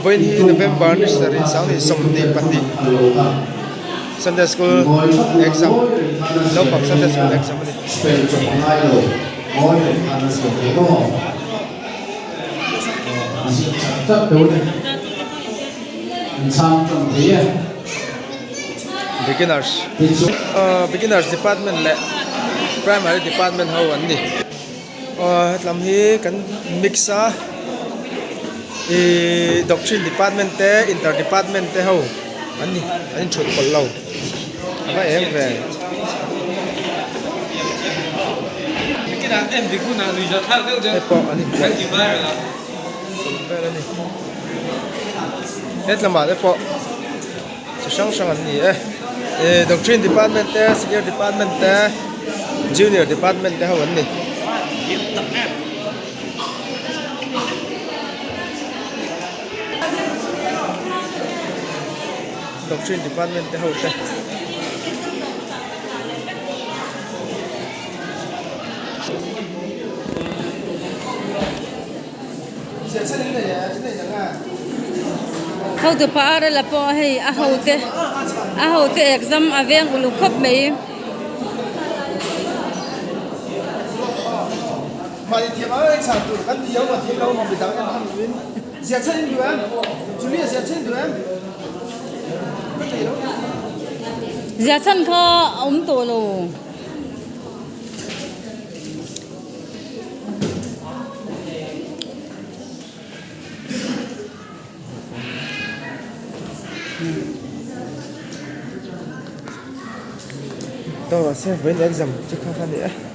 When he November ni sari sang ni somni pati Sunday school exam no pang Sunday school exam ni beginners department le primary department ho an ni lam hi kan mixa doctrine department te inter department te ho an ni an thut pol lo aba em ve beginner em biguna lui ja thar deu de po an ni kan ki ba la het lama de po sang sang an ni doctrine department te senior department te junior department te ho an ni doctrine department te ho te how to para la po hey a how te exam aveng ulu khop mai mari thiam ai cha tu kan thiau ma thiam lo ma bidang an ham win zia chen du an julia zia chen du an zia chan kha to lo to se với exam chứ không phải nữa